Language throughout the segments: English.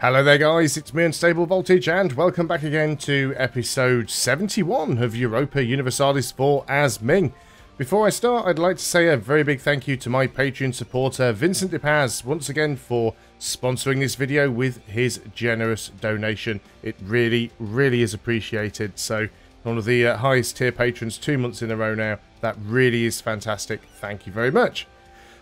Hello there guys, it's me Unstable Voltage and welcome back again to episode 71 of Europa Universalis IV as Ming. Before I start, I'd like to say a very big thank you to my Patreon supporter Vincent DePaz once again for sponsoring this video with his generous donation. It really is appreciated. So one of the highest tier patrons 2 months in a row now. That really is fantastic. Thank you very much.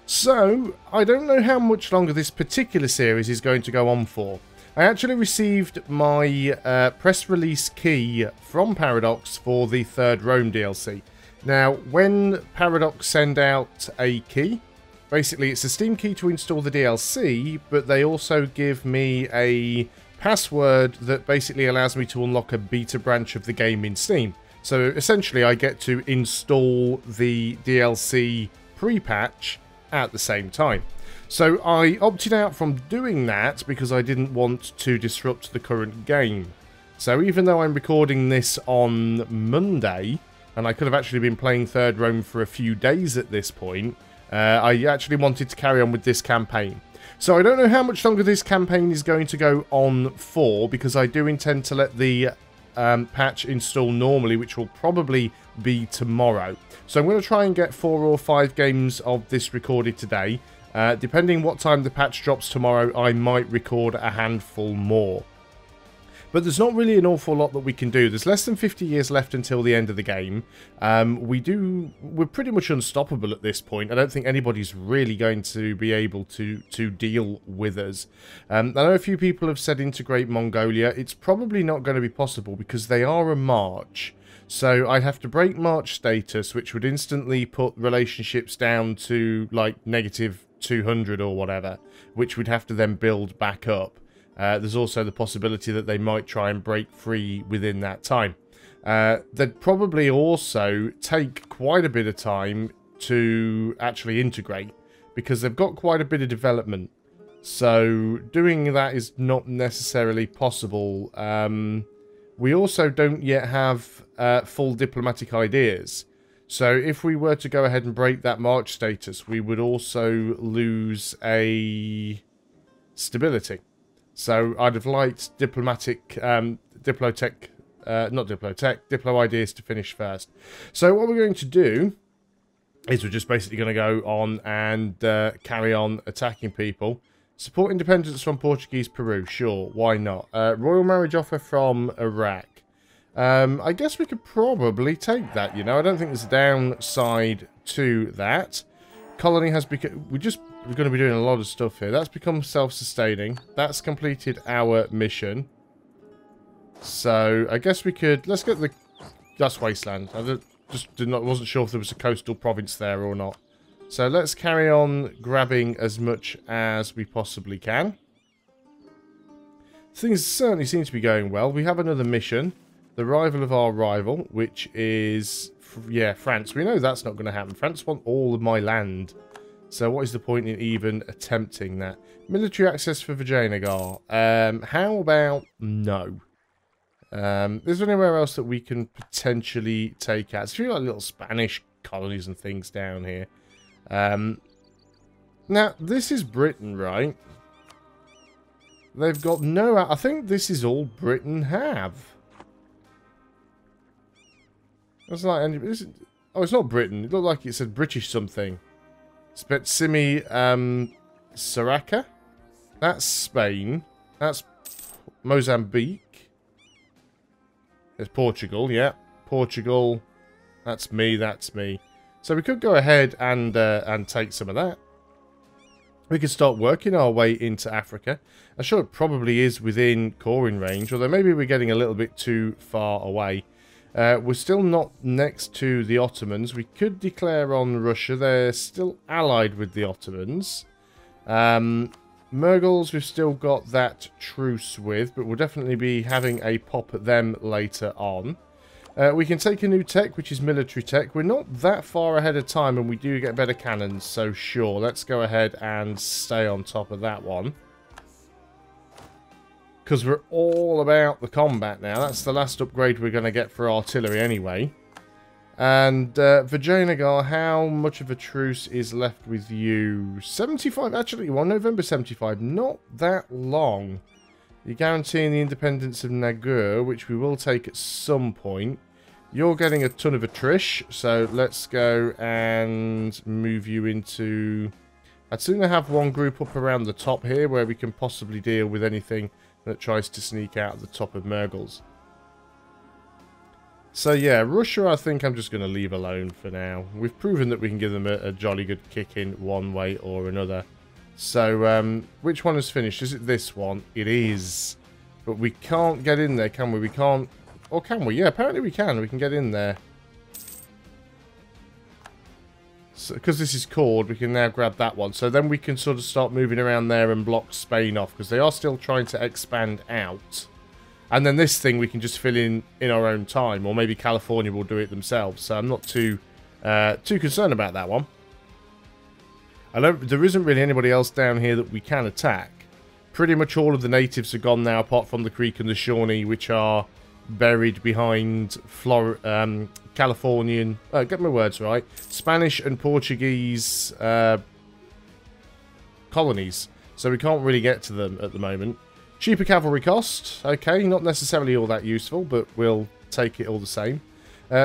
So, I don't know how much longer this particular series is going to go on for. I actually received my press release key from Paradox for the third Rome DLC. Now, when Paradox send out a key, basically it's a Steam key to install the DLC, but they also give me a password that basically allows me to unlock a beta branch of the game in Steam. So essentially I get to install the DLC pre-patch at the same time. So I opted out from doing that because I didn't want to disrupt the current game. So even though I'm recording this on Monday, and I could have actually been playing Third Rome for a few days at this point, I actually wanted to carry on with this campaign. So I don't know how much longer this campaign is going to go on for, because I do intend to let the patch install normally, which will probably be tomorrow. So I'm going to try and get 4 or 5 games of this recorded today. Depending what time the patch drops tomorrow, I might record a handful more. But there's not really an awful lot that we can do. There's less than 50 years left until the end of the game. We're pretty much unstoppable at this point. I don't think anybody's really going to be able to deal with us. I know a few people have said integrate Mongolia. It's probably not going to be possible because they are a march. So I'd have to break March status, which would instantly put relationships down to like -200 or whatever, which we'd have to then build back up. There's also the possibility that they might try and break free within that time. They'd probably also take quite a bit of time to actually integrate, because they've got quite a bit of development. So doing that is not necessarily possible. We also don't yet have full diplomatic ideas. So if we were to go ahead and break that March status, we would also lose a stability. So I'd have liked diplomatic, Diplo ideas to finish first. So what we're going to do is we're just basically going to go on and carry on attacking people. Support independence from Portuguese Peru, sure, why not? Royal marriage offer from Iraq. I guess we could probably take that, you know. I don't think there's a downside to that. Colony has become... We're going to be doing a lot of stuff here. That's become self-sustaining. That's completed our mission. So, I guess we could... Let's get the... That's wasteland. I wasn't sure if there was a coastal province there or not. So let's carry on grabbing as much as we possibly can. Things certainly seem to be going well. We have another mission. The rival of our rival, which is, yeah, France. We know that's not going to happen. France want all of my land. So what is the point in even attempting that? Military access for Vijayanagar. How about no? Is there anywhere else that we can potentially take out? There's a few like little Spanish colonies and things down here. Now, this is Britain, right? They've got no... I think this is all Britain have. It's like... Oh, it's not Britain. It looked like it said British something. Spetsimi, Saraka? That's Spain. That's Mozambique. There's Portugal, yeah. Portugal. That's me, that's me. So we could go ahead and take some of that. We could start working our way into Africa. I'm sure it probably is within coring range, although maybe we're getting a little bit too far away. We're still not next to the Ottomans. We could declare on Russia. They're still allied with the Ottomans. Mughals, we've still got that truce with, but we'll definitely be having a pop at them later on. We can take a new tech, which is military tech. We're not that far ahead of time, and we do get better cannons, so sure. Let's go ahead and stay on top of that one. Because we're all about the combat now. That's the last upgrade we're going to get for artillery anyway. And Vijayanagar, how much of a truce is left with you? 75, actually, well, November 75, not that long. You're guaranteeing the independence of Nagur, which we will take at some point. You're getting a ton of attrish, so let's go and move you into... I'd sooner have one group up around the top here where we can possibly deal with anything that tries to sneak out the top of Murgles. So yeah, Russia I think I'm just going to leave alone for now. We've proven that we can give them a jolly good kick in one way or another. So, which one is finished? Is it this one? It is. But we can't get in there, can we? We can't... Or can we? Yeah, apparently we can. We can get in there. So, because this is cord, we can now grab that one. So then we can sort of start moving around there and block Spain off. Because they are still trying to expand out. And then this thing we can just fill in our own time. Or maybe California will do it themselves. So I'm not too concerned about that one. There isn't really anybody else down here that we can attack. Pretty much all of the natives are gone now, apart from the Creek and the Shawnee, which are buried behind Californian... get my words right. Spanish and Portuguese colonies. So we can't really get to them at the moment. Cheaper cavalry cost. Okay, not necessarily all that useful, but we'll take it all the same.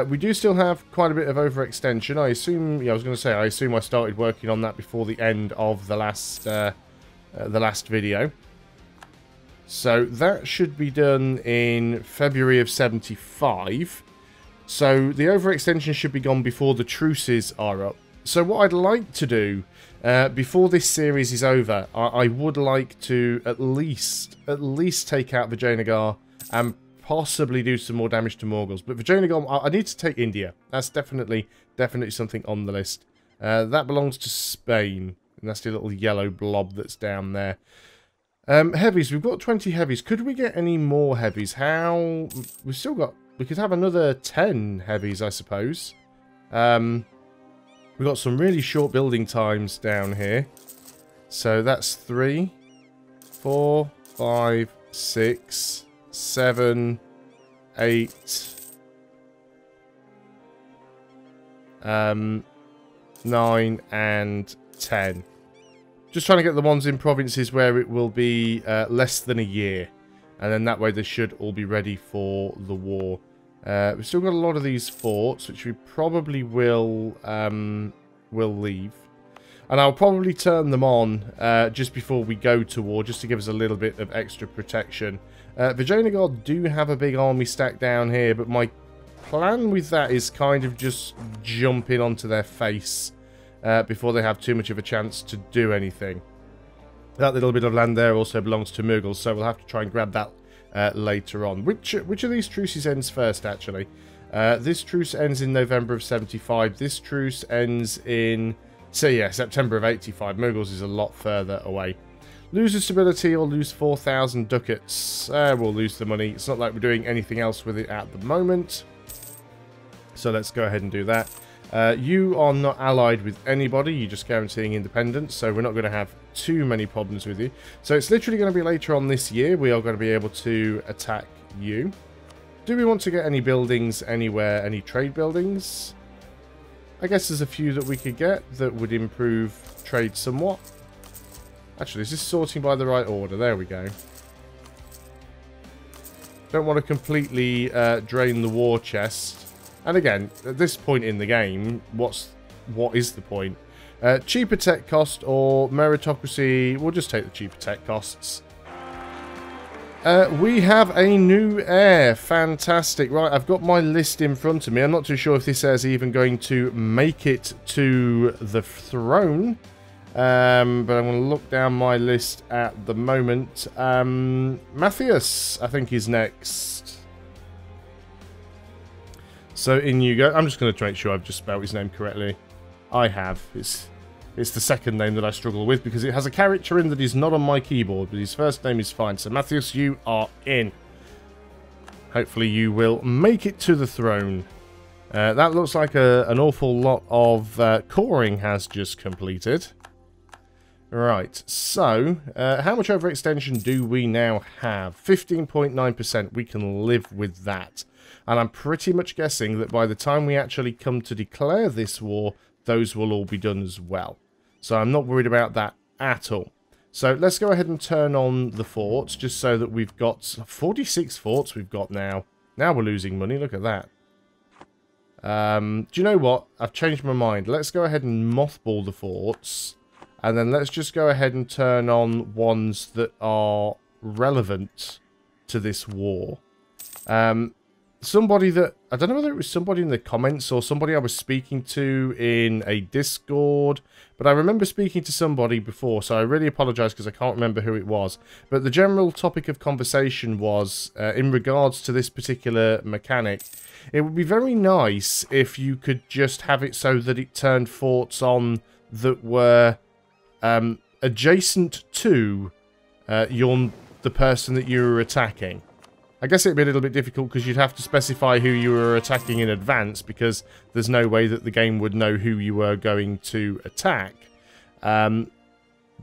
We do still have quite a bit of overextension. I assume, yeah, I was going to say, I assume I started working on that before the end of the last video. So that should be done in February of 75. So the overextension should be gone before the truces are up. So what I'd like to do before this series is over, I would like to at least take out Vijayanagar and possibly do some more damage to Mughals. But Vijayanagar, I need to take India. That's definitely something on the list. That belongs to Spain. And that's the little yellow blob that's down there. Heavies, we've got 20 heavies. Could we get any more heavies? How? We've still got... We could have another 10 heavies, I suppose. We've got some really short building times down here. So that's 3, 4, 5, 6... 7, 8, 9, and 10. Just trying to get the ones in provinces where it will be less than a year. And then that way they should all be ready for the war. We've still got a lot of these forts, which we probably will leave. And I'll probably turn them on just before we go to war, just to give us a little bit of extra protection. Vijayanagar do have a big army stack down here, but my plan with that is kind of just jumping onto their face before they have too much of a chance to do anything. That little bit of land there also belongs to Mughals, so we'll have to try and grab that later on. Which of these truces ends first, actually? This truce ends in November of 75. This truce ends in... So yeah, September of 85. Mughals is a lot further away. Lose the stability or lose 4,000 ducats. We'll lose the money. It's not like we're doing anything else with it at the moment. So let's go ahead and do that. You are not allied with anybody. You're just guaranteeing independence. So we're not going to have too many problems with you. So it's literally going to be later on this year. We are going to be able to attack you. Do we want to get any buildings anywhere? Any trade buildings? I guess there's a few that we could get that would improve trade somewhat. Actually, is this sorting by the right order? There we go. Don't want to completely drain the war chest. And again, at this point in the game, what is the point? Cheaper tech cost or meritocracy? We'll just take the cheaper tech costs. We have a new heir. Fantastic. Right, I've got my list in front of me. I'm not too sure if this heir is even going to make it to the throne. But I'm going to look down my list at the moment. Matthias, I think, is next. So in you go. I'm just going to make sure I've just spelled his name correctly. I have. It's the second name that I struggle with because it has a character in that is not on my keyboard, but his first name is fine. So Matthias, you are in. Hopefully you will make it to the throne. That looks like an awful lot of coring has just completed. Right, so how much overextension do we now have? 15.9%. We can live with that. And I'm pretty much guessing that by the time we actually come to declare this war, those will all be done as well. So I'm not worried about that at all. So let's go ahead and turn on the forts, just so that we've got 46 forts we've got now. Now we're losing money, look at that. Do you know what? I've changed my mind. Let's go ahead and mothball the forts. And then let's just go ahead and turn on ones that are relevant to this war. Somebody that... I don't know whether it was somebody in the comments or somebody I was speaking to in a Discord. But I remember speaking to somebody before, so I really apologise because I can't remember who it was. But the general topic of conversation was, in regards to this particular mechanic, it would be very nice if you could just have it so that it turned forts on that were adjacent to the person that you were attacking. I guess it'd be a little bit difficult because you'd have to specify who you were attacking in advance, because there's no way that the game would know who you were going to attack. But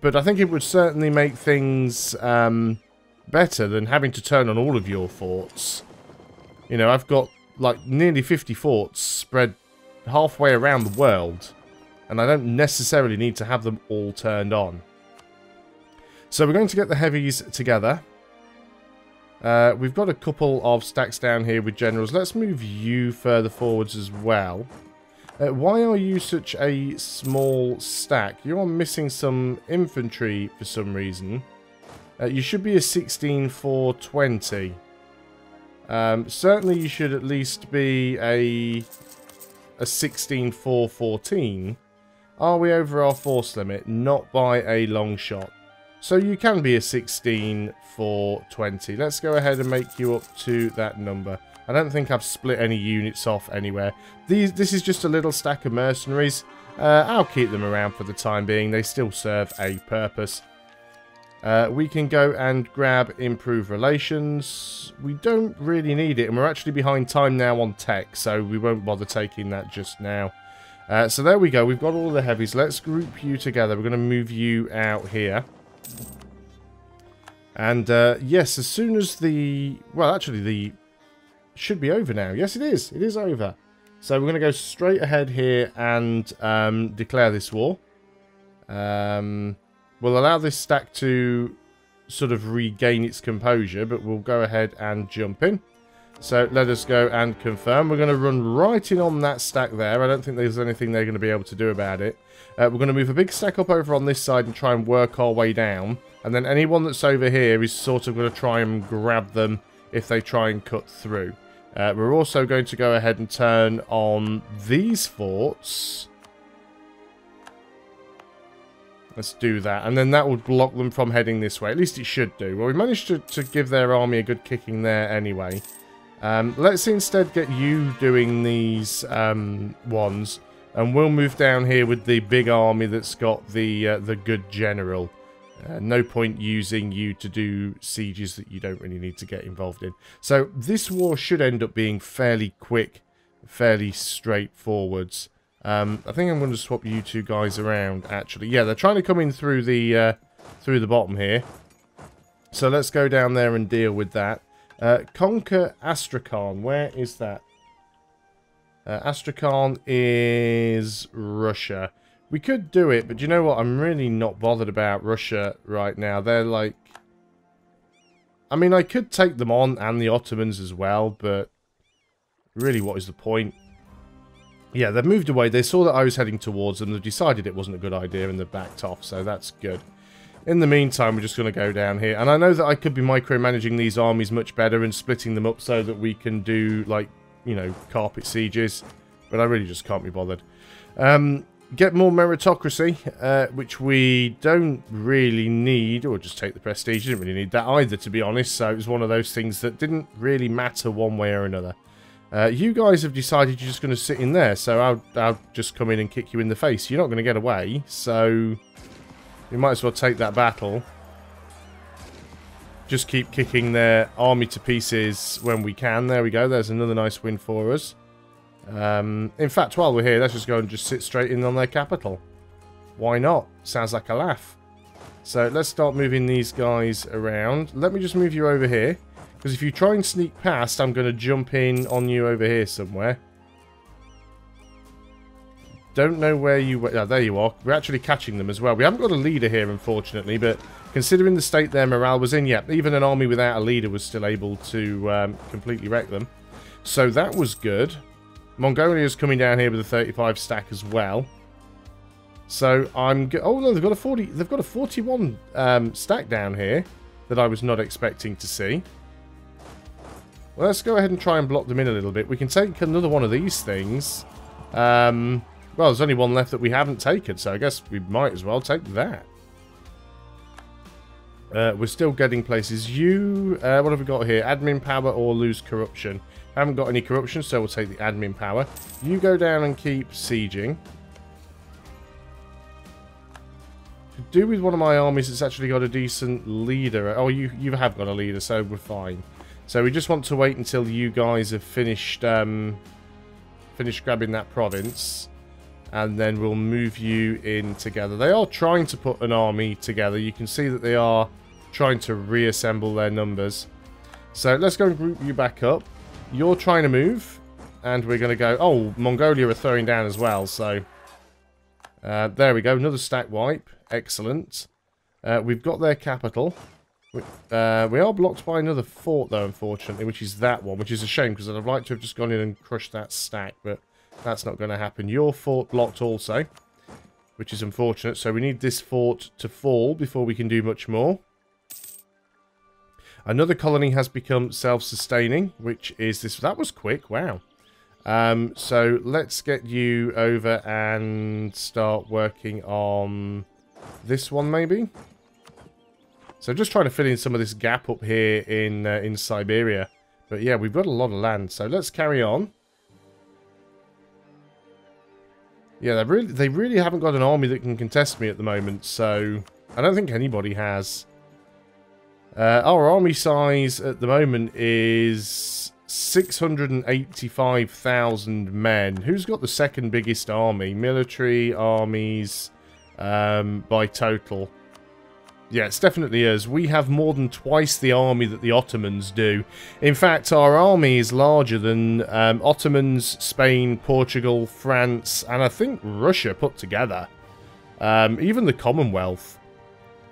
I think it would certainly make things better than having to turn on all of your forts. You know, I've got like nearly 50 forts spread halfway around the world, and I don't necessarily need to have them all turned on. So we're going to get the heavies together. We've got a couple of stacks down here with generals. Let's move you further forwards as well. Why are you such a small stack? You're missing some infantry for some reason. You should be a 16-4-20. Certainly you should at least be a 16-4-14. Are we over our force limit? Not by a long shot. So you can be a 16-4-20. Let's go ahead and make you up to that number. I don't think I've split any units off anywhere. This is just a little stack of mercenaries. I'll keep them around for the time being. They still serve a purpose. We can go and grab improve relations. We don't really need it, and we're actually behind time now on tech, so we won't bother taking that just now. So there we go. We've got all the heavies. Let's group you together. We're going to move you out here. And, yes, as soon as the... Well, actually, the... should be over now. Yes, it is. It is over. So we're going to go straight ahead here and declare this war. We'll allow this stack to sort of regain its composure, but we'll go ahead and jump in. So let us go and confirm. We're going to run right in on that stack there. I don't think there's anything they're going to be able to do about it. We're going to move a big stack up over on this side and try and work our way down. And then anyone that's over here is sort of going to try and grab them if they try and cut through. We're also going to go ahead and turn on these forts. Let's do that. And then that will block them from heading this way. At least it should do. Well, we managed to give their army a good kicking there anyway. Let's instead get you doing these ones. And we'll move down here with the big army that's got the good general. No point using you to do sieges that you don't really need to get involved in. So this war should end up being fairly quick, fairly straightforward. I think I'm going to swap you two guys around, actually. Yeah, they're trying to come in through the bottom here. So let's go down there and deal with that. Conquer Astrakhan. Where is that? Astrakhan is Russia. We could do it, but you know what? I'm really not bothered about Russia right now. They're like... I mean, I could take them on and the Ottomans as well, but really, what is the point? Yeah, they've moved away. They saw that I was heading towards them. They've decided it wasn't a good idea and they've backed off, so that's good. In the meantime, we're just going to go down here. And I know that I could be micromanaging these armies much better and splitting them up so that we can do, like, you know, carpet sieges. But I really just can't be bothered. Get more meritocracy, which we don't really need. Or just take the prestige. You didn't really need that either, to be honest. So it was one of those things that didn't really matter one way or another. You guys have decided you're just going to sit in there. So I'll just come in and kick you in the face. You're not going to get away. So we might as well take that battle. Just keep kicking their army to pieces when we can. There we go. There's another nice win for us. In fact, while we're here, let's just go and just sit straight in on their capital. Why not? Sounds like a laugh. So let's start moving these guys around. Let me just move you over here. Because if you try and sneak past, I'm going to jump in on you over here somewhere. don't know where you were. Oh, there you are. We're actually catching them as well. We haven't got a leader here, unfortunately, but considering the state their morale was in, yeah, even an army without a leader was still able to completely wreck them. So that was good. Mongolia's coming down here with a 35 stack as well. So I'm... Oh, no, they've got a 40... They've got a 41 stack down here that I was not expecting to see. Well, let's go ahead and try and block them in a little bit. We can take another one of these things. Well, there's only one left that we haven't taken, so I guess we might as well take that. We're still getting places. What have we got here? Admin power or lose corruption. Haven't got any corruption, so we'll take the admin power. You go down and keep sieging. Could do with one of my armies that's actually got a decent leader. Oh, you have got a leader, so we're fine. So we just want to wait until you guys have finished finished grabbing that province, and then we'll move you in together. They are trying to put an army together. You can see that they are trying to reassemble their numbers. So let's go and group you back up. You're trying to move, and we're going to go... Oh, Mongolia are throwing down as well, so... there we go, another stack wipe. Excellent. We've got their capital. We are blocked by another fort, though, unfortunately, which is that one, which is a shame, because I'd like to have just gone in and crushed that stack, but that's not going to happen. Your fort blocked also, which is unfortunate, so we need this fort to fall before we can do much more. Another colony has become self-sustaining, which is this... That was quick, wow. So let's get you over and start working on this one, maybe? So just trying to fill in some of this gap up here in Siberia. But yeah, we've got a lot of land, so let's carry on. Yeah, they really haven't got an army that can contest me at the moment, so I don't think anybody has. Our army size at the moment is 685,000 men. Who's got the second biggest army? Military armies by total. Yeah, it's definitely us. We have more than twice the army that the Ottomans do. In fact, our army is larger than Ottomans, Spain, Portugal, France, and I think Russia put together. Even the Commonwealth.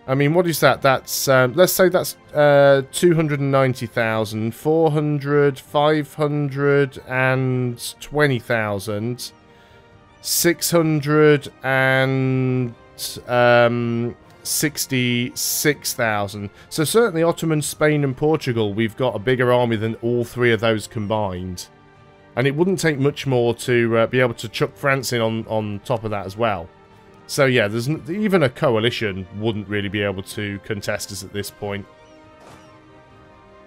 I mean, what is that? That's, let's say that's 290,000, 400, 520,000, 600, and 66,000. So certainly Ottoman, Spain and Portugal, we've got a bigger army than all three of those combined. And it wouldn't take much more to be able to chuck France in on top of that as well. So yeah, there's even a coalition wouldn't really be able to contest us at this point.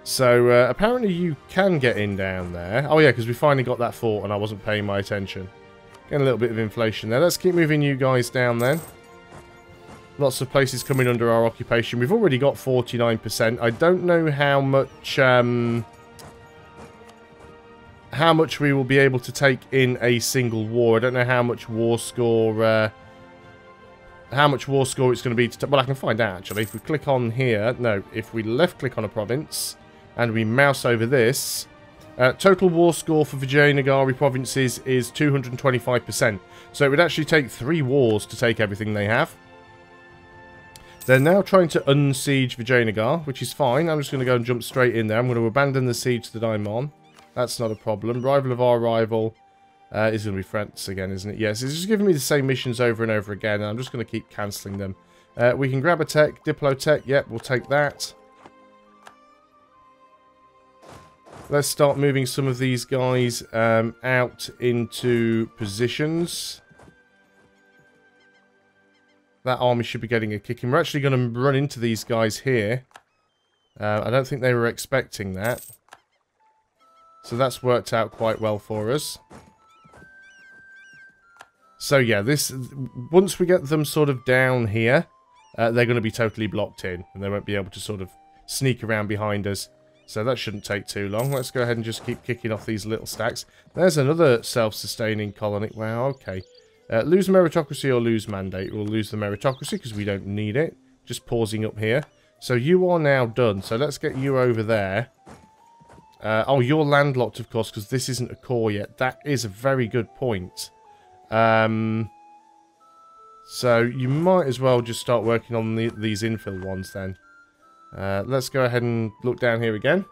So apparently you can get in down there. Oh yeah, because we finally got that fort and I wasn't paying my attention. Getting a little bit of inflation there. Let's keep moving you guys down then. Lots of places coming under our occupation. We've already got 49%. I don't know how much we will be able to take in a single war. I don't know how much war score it's going to be. Well, I can find out actually. If we click on here, no, if we left click on a province and we mouse over this, total war score for Vijayanagari provinces is 225%. So it would actually take 3 wars to take everything they have. They're now trying to unsiege Vijayanagar, which is fine. I'm just going to go and jump straight in there. I'm going to abandon the siege that I'm on. That's not a problem. Rival of our rival is going to be France again, isn't it? Yes, it's just giving me the same missions over and over again, and I'm just going to keep cancelling them. We can grab a tech, Diplotech. Yep, we'll take that. Let's start moving some of these guys out into positions. That army should be getting a kick in. We're actually going to run into these guys here. I don't think they were expecting that. So that's worked out quite well for us. So yeah, once we get them sort of down here, they're going to be totally blocked in. And they won't be able to sort of sneak around behind us. So that shouldn't take too long. Let's go ahead and just keep kicking off these little stacks. There's another self-sustaining colony. Wow, okay. Lose meritocracy or lose mandate. We'll lose the meritocracy because we don't need it. Just pausing up here. So you are now done. So let's get you over there. Oh, you're landlocked, of course, because this isn't a core yet. That is a very good point. So you might as well just start working on these infill ones then. Let's go ahead and look down here again,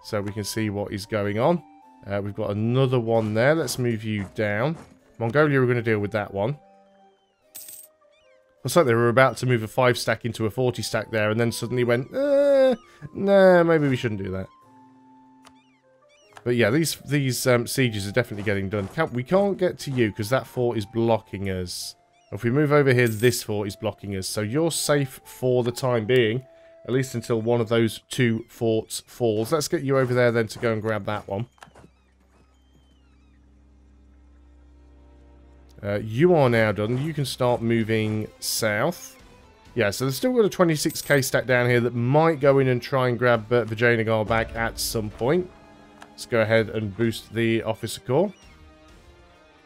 so we can see what is going on. We've got another one there. Let's move you down. Mongolia, we're going to deal with that one. Looks like they were about to move a 5 stack into a 40 stack there, and then suddenly went, nah, maybe we shouldn't do that. But yeah, these sieges are definitely getting done. We can't get to you because that fort is blocking us. If we move over here, this fort is blocking us. So you're safe for the time being, at least until one of those 2 forts falls. Let's get you over there then to go and grab that one. You are now done. You can start moving south. Yeah, so there's still got a 26k stack down here that might go in and try and grab Vijayanagar back at some point. Let's go ahead and boost the officer corps.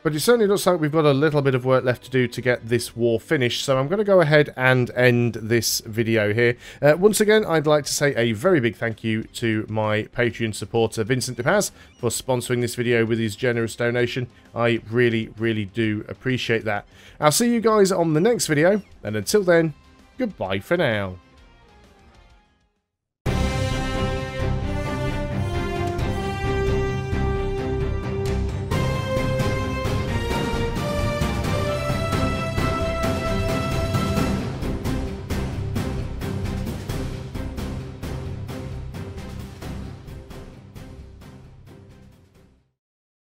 But it certainly looks like we've got a little bit of work left to do to get this war finished, so I'm going to go ahead and end this video here. Once again, I'd like to say a very big thank you to my Patreon supporter, Vincent DePaz, for sponsoring this video with his generous donation. I really, really do appreciate that. I'll see you guys on the next video, and until then, goodbye for now.